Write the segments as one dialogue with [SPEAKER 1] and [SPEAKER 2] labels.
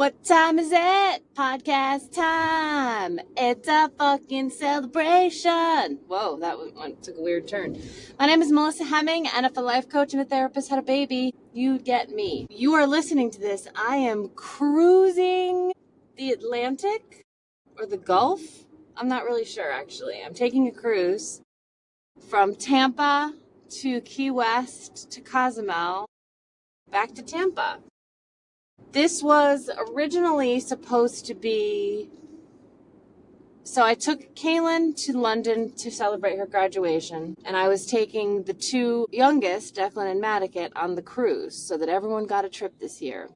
[SPEAKER 1] What time is it? Podcast time. It's a fucking celebration. Whoa, that took a weird turn. My name is Melissa Hemming, and if a life coach and a therapist had a baby, you'd get me. You are listening to this. I am cruising the Atlantic or the Gulf. I'm not really sure, actually. I'm taking a cruise from Tampa to Key West to Cozumel, back to Tampa. This was originally supposed to be... So I took Kaylin to London to celebrate her graduation, and I was taking the two youngest, Declan and Madicket, on the cruise so that everyone got a trip this year.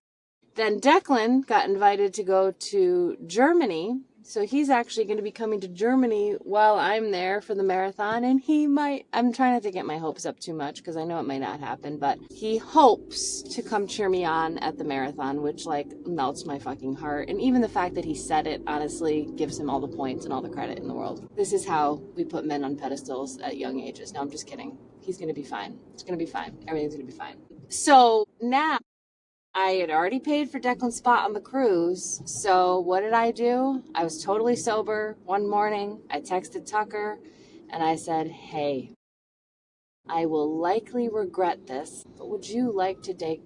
[SPEAKER 1] Then Declan got invited to go to Germany, so he's actually going to be coming to Germany while I'm there for the marathon, and he might... I'm trying not to get my hopes up too much because I know it might not happen, but he hopes to come cheer me on at the marathon, which, melts my fucking heart. And even the fact that he said it, honestly, gives him all the points and all the credit in the world. This is how we put men on pedestals at young ages. No, I'm just kidding. He's going to be fine. It's going to be fine. Everything's going to be fine. So now... I had already paid for Declan's spot on the cruise, so what did I do? I was totally sober one morning. I texted Tucker, and I said, hey, I will likely regret this, but would you like to take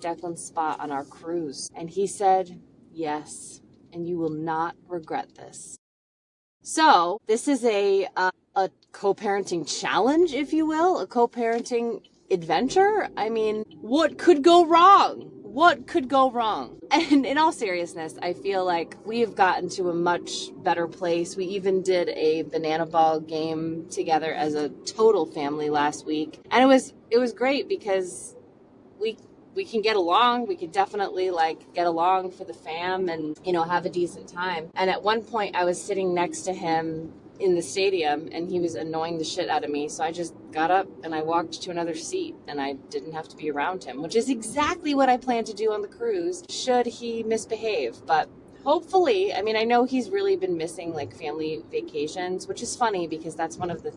[SPEAKER 1] Declan's spot on our cruise? And he said, yes, and you will not regret this. So this is a co-parenting challenge, if you will, a co-parenting adventure. I mean, what could go wrong? What could go wrong? And in all seriousness, I feel like we've gotten to a much better place. We even did a banana ball game together as a total family last week. And it was great because we can get along. We could definitely get along for the fam and, have a decent time. And at one point I was sitting next to him in the stadium and he was annoying the shit out of me. So I just got up and I walked to another seat and I didn't have to be around him, which is exactly what I plan to do on the cruise should he misbehave. But hopefully, I know he's really been missing family vacations, which is funny because that's one of the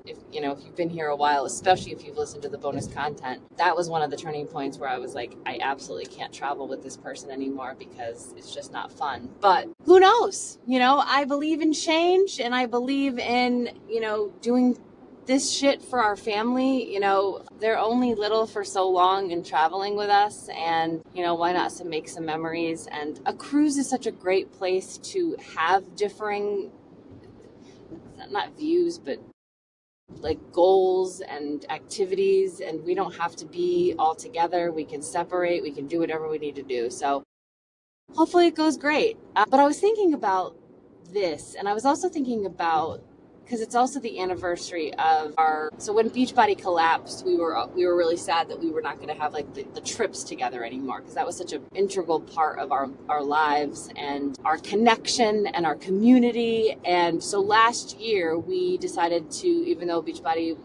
[SPEAKER 1] if you've been here a while, especially if you've listened to the bonus content, that was one of the turning points where I was like, I absolutely can't travel with this person anymore because it's just not fun. But who knows? I believe in change and I believe in, doing this shit for our family. They're only little for so long and traveling with us, and why not make some memories? And a cruise is such a great place to have differing, not views, but goals and activities, and we don't have to be all together. We can separate, we can do whatever we need to do. So hopefully it goes great. But I was thinking about this, and I was also thinking about, because it's also the anniversary of so when Beachbody collapsed, we were really sad that we were not going to have the trips together anymore, because that was such an integral part of our lives and our connection and our community. And so last year we decided to, even though Beachbody,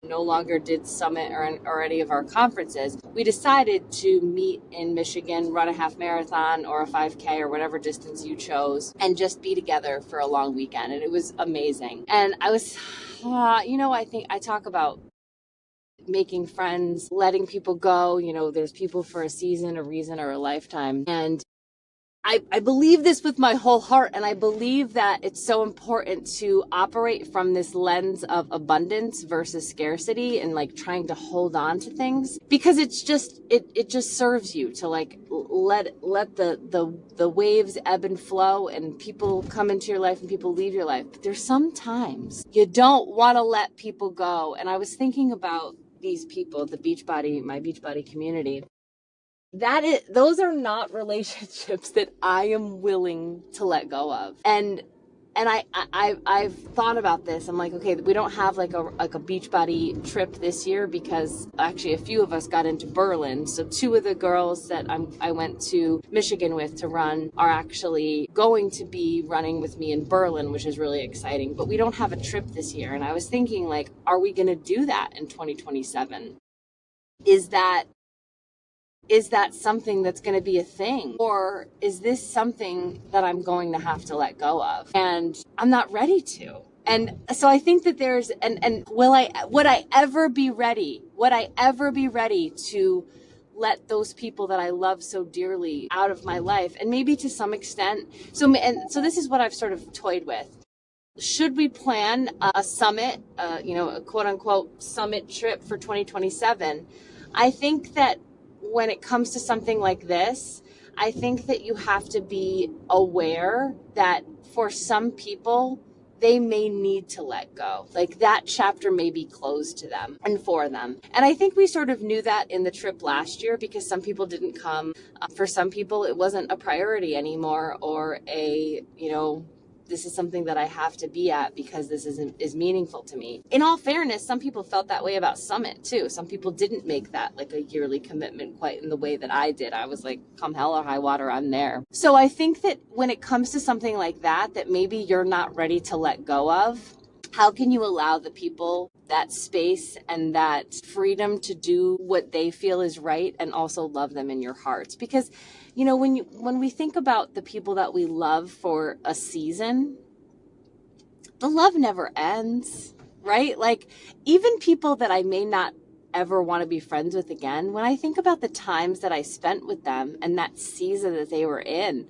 [SPEAKER 1] no longer did Summit or any of our conferences, we decided to meet in Michigan, run a half marathon or a 5K or whatever distance you chose, and just be together for a long weekend. And it was amazing. And I was, I think I talk about making friends, letting people go. There's people for a season, a reason, or a lifetime. And I believe this with my whole heart, and I believe that it's so important to operate from this lens of abundance versus scarcity and trying to hold on to things, because it's just it just serves you to let the waves ebb and flow, and people come into your life and people leave your life. But there's sometimes you don't want to let people go. And I was thinking about these people, my Beachbody community. Those are not relationships that I am willing to let go of. And I've thought about this. I'm like, okay, we don't have a Beachbody trip this year because actually a few of us got into Berlin. So two of the girls that I went to Michigan with to run are actually going to be running with me in Berlin, which is really exciting. But we don't have a trip this year. And I was thinking, are we going to do that in 2027? Is that something that's going to be a thing? Or is this something that I'm going to have to let go of? And I'm not ready to. And so I think that there's, would I ever be ready to let those people that I love so dearly out of my life. And maybe to some extent, so this is what I've sort of toyed with. Should we plan a summit, a quote unquote summit trip for 2027? I think that when it comes to something like this, I think that you have to be aware that for some people, they may need to let go. Like that chapter may be closed to them and for them. And I think we sort of knew that in the trip last year because some people didn't come. For some people, it wasn't a priority anymore or this is something that I have to be at because this is meaningful to me. In all fairness, some people felt that way about Summit too. Some people didn't make that like a yearly commitment quite in the way that I did. I was like, come hell or high water, I'm there. So I think that when it comes to something like that maybe you're not ready to let go of, how can you allow the people that space and that freedom to do what they feel is right and also love them in your hearts? Because, when we think about the people that we love for a season, the love never ends, right? Like even people that I may not ever want to be friends with again, when I think about the times that I spent with them and that season that they were in,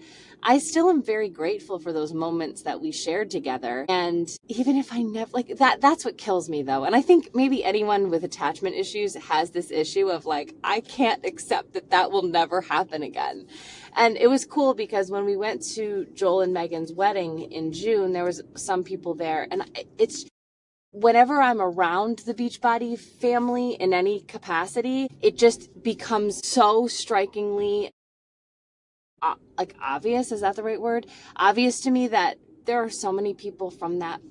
[SPEAKER 1] I still am very grateful for those moments that we shared together. And even if I never like that's what kills me though. And I think maybe anyone with attachment issues has this issue of like, I can't accept that will never happen again. And it was cool because when we went to Joel and Megan's wedding in June, there was some people there. And it's whenever I'm around the Beachbody family in any capacity, it just becomes so strikingly obvious. Is that the right word? Obvious to me that there are so many people from that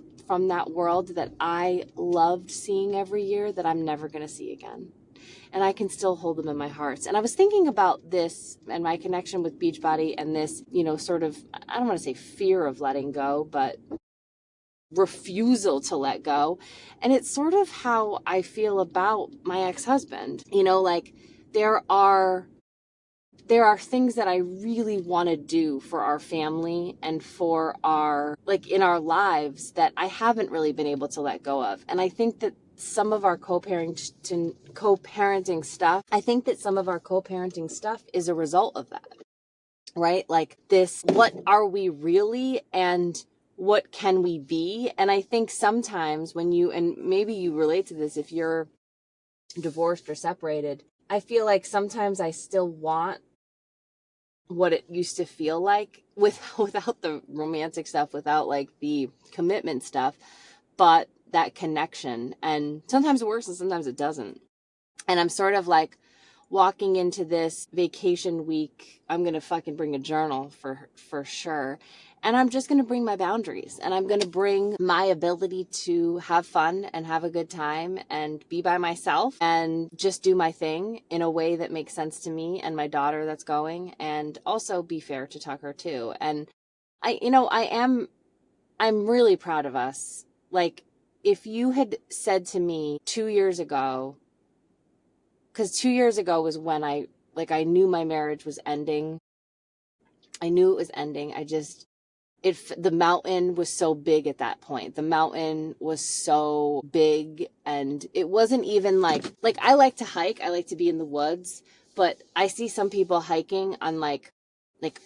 [SPEAKER 1] world that I loved seeing every year that I'm never going to see again. And I can still hold them in my heart. And I was thinking about this and my connection with Beachbody and this, sort of, I don't want to say fear of letting go, but refusal to let go. And it's sort of how I feel about my ex-husband. There are things that I really want to do for our family and for our, in our lives that I haven't really been able to let go of. And I think that some of our co-parenting stuff is a result of that, right? Like this, what are we really and what can we be? And I think sometimes and maybe you relate to this if you're divorced or separated, I feel like sometimes I still want what it used to feel like without the romantic stuff, without like the commitment stuff, but that connection. And sometimes it works and sometimes it doesn't. And I'm sort of like walking into this vacation week. I'm going to fucking bring a journal for sure. And I'm just going to bring my boundaries and I'm going to bring my ability to have fun and have a good time and be by myself and just do my thing in a way that makes sense to me and my daughter that's going, and also be fair to Tucker too. And I'm really proud of us. Like if you had said to me 2 years ago, because 2 years ago was when I knew my marriage was ending. I knew it was ending. The mountain was so big at that point. The mountain was so big and it wasn't even like I like to hike. I like to be in the woods, but I see some people hiking on like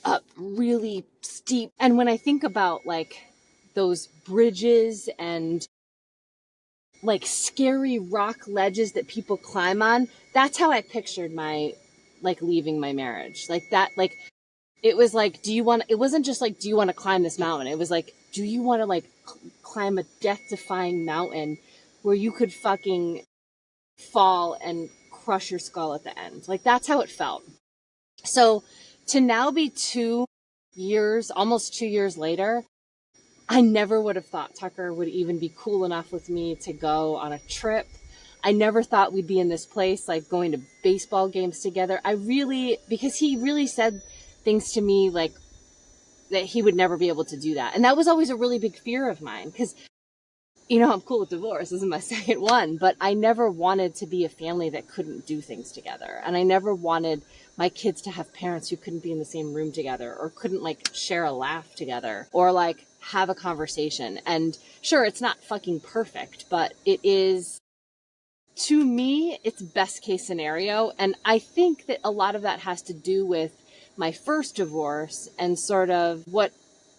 [SPEAKER 1] up really steep. And when I think about those bridges and scary rock ledges that people climb on, that's how I pictured my leaving my marriage. It was it wasn't just do you want to climb this mountain? It was do you want to climb a death-defying mountain where you could fucking fall and crush your skull at the end? That's how it felt. So to now be almost 2 years later, I never would have thought Tucker would even be cool enough with me to go on a trip. I never thought we'd be in this place, going to baseball games together. Because he really said things to me that he would never be able to do that. And that was always a really big fear of mine because, I'm cool with divorce. This is my second one, but I never wanted to be a family that couldn't do things together. And I never wanted my kids to have parents who couldn't be in the same room together or couldn't share a laugh together or have a conversation. And sure, it's not fucking perfect, but it is to me, it's best case scenario. And I think that a lot of that has to do with my first divorce and sort of what,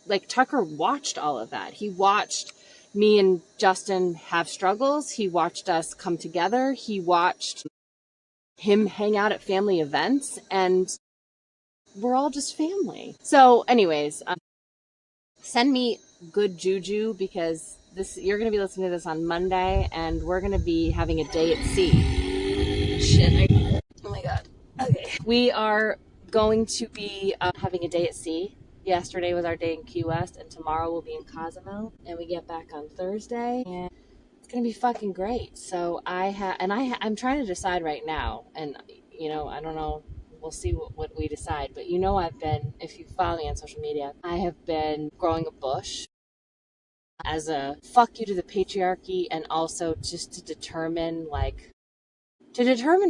[SPEAKER 1] like, Tucker watched all of that. He watched me and Justin have struggles. He watched us come together. He watched him hang out at family events, and we're all just family. So anyways, send me good juju, because you're going to be listening to this on Monday, and we're going to be having a day at sea. Shit. Oh my God. Okay. We are going to be having a day at sea. Yesterday was our day in Key West, and tomorrow we'll be in Cozumel, and we get back on Thursday, and it's going to be fucking great. So I'm trying to decide right now, and I don't know, we'll see what we decide, but if you follow me on social media, I have been growing a bush as a fuck you to the patriarchy, and also just to determine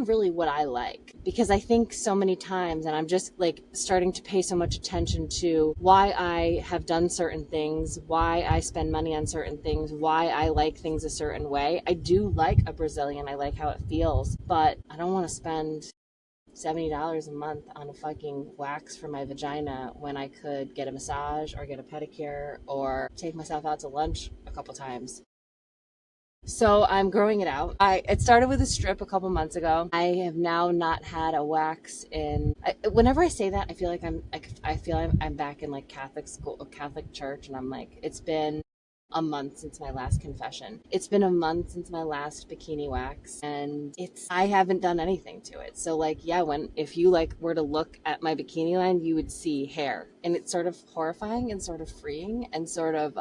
[SPEAKER 1] really what I like. Because I think so many times, and I'm just like starting to pay so much attention to why I have done certain things, why I spend money on certain things, why I like things a certain way. I do like a Brazilian. I like how it feels, but I don't want to spend $70 a month on a fucking wax for my vagina when I could get a massage or get a pedicure or take myself out to lunch a couple times. So I'm growing it out. It started with a strip a couple months ago. I have now not had a wax whenever I say that, I feel like I'm back in like Catholic school, Catholic church, and I'm like, it's been a month since my last confession. It's been a month since my last bikini wax, and I haven't done anything to it. So like, yeah, if you like were to look at my bikini line, you would see hair, and it's sort of horrifying and sort of freeing and sort of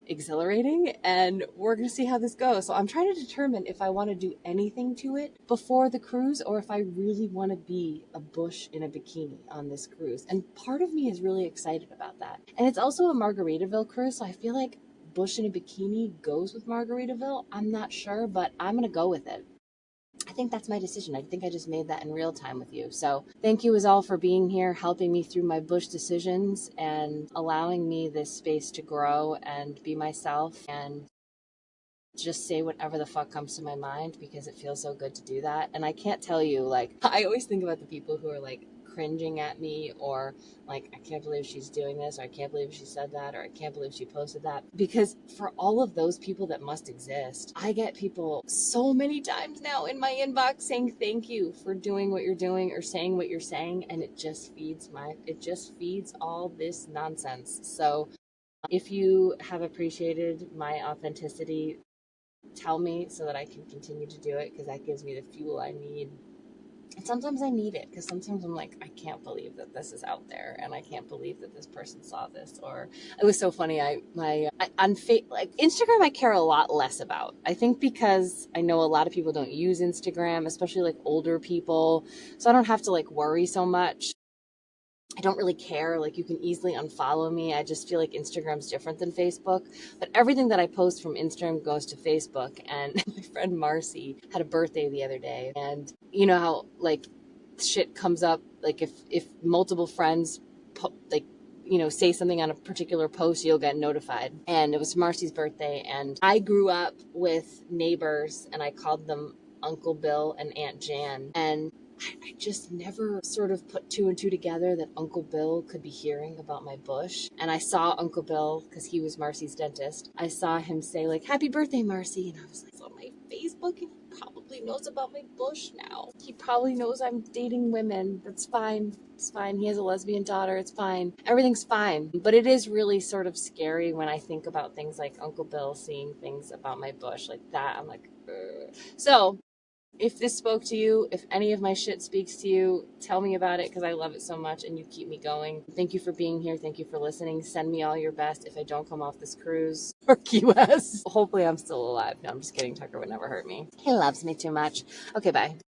[SPEAKER 1] exhilarating, and we're gonna see how this goes. So I'm trying to determine if I want to do anything to it before the cruise, or if I really want to be a bush in a bikini on this cruise. And part of me is really excited about that. And it's also a Margaritaville cruise, so I feel like bush in a bikini goes with Margaritaville. I'm not sure, but I'm gonna go with it. I think that's my decision. I think I just made that in real time with you. So thank you as all for being here, helping me through my bush decisions, and allowing me this space to grow and be myself and just say whatever the fuck comes to my mind, because it feels so good to do that. And I can't tell you, like, I always think about the people who are like cringing at me, or like, I can't believe she's doing this, or I can't believe she said that, or I can't believe she posted that. Because for all of those people that must exist, I get people so many times now in my inbox saying thank you for doing what you're doing or saying what you're saying, and it just feeds all this nonsense. So if you have appreciated my authenticity, tell me so that I can continue to do it, because that gives me the fuel I need. And sometimes I need it, because sometimes I'm like, I can't believe that this is out there, and I can't believe that this person saw this. Or it was so funny. On Instagram, I care a lot less about. I think because I know a lot of people don't use Instagram, especially like older people, so I don't have to like worry so much. I don't really care. Like, you can easily unfollow me. I just feel like Instagram's different than Facebook. But everything that I post from Instagram goes to Facebook. And my friend Marcy had a birthday the other day. And you know how like shit comes up, like if multiple friends say something on a particular post, you'll get notified. And it was Marcy's birthday, and I grew up with neighbors, and I called them Uncle Bill and Aunt Jan. And I just never sort of put two and two together that Uncle Bill could be hearing about my bush. And I saw Uncle Bill, because he was Marcy's dentist. I saw him say like, "Happy birthday, Marcy." And I was like, it's on my Facebook, and he probably knows about my bush now. He probably knows I'm dating women. That's fine. It's fine. He has a lesbian daughter. It's fine. Everything's fine. But it is really sort of scary when I think about things like Uncle Bill seeing things about my bush like that. I'm like, ugh. So if this spoke to you, if any of my shit speaks to you, tell me about it, because I love it so much and you keep me going. Thank you for being here. Thank you for listening. Send me all your best if I don't come off this cruise or Key West. Hopefully I'm still alive. No, I'm just kidding. Tucker would never hurt me. He loves me too much. Okay, bye.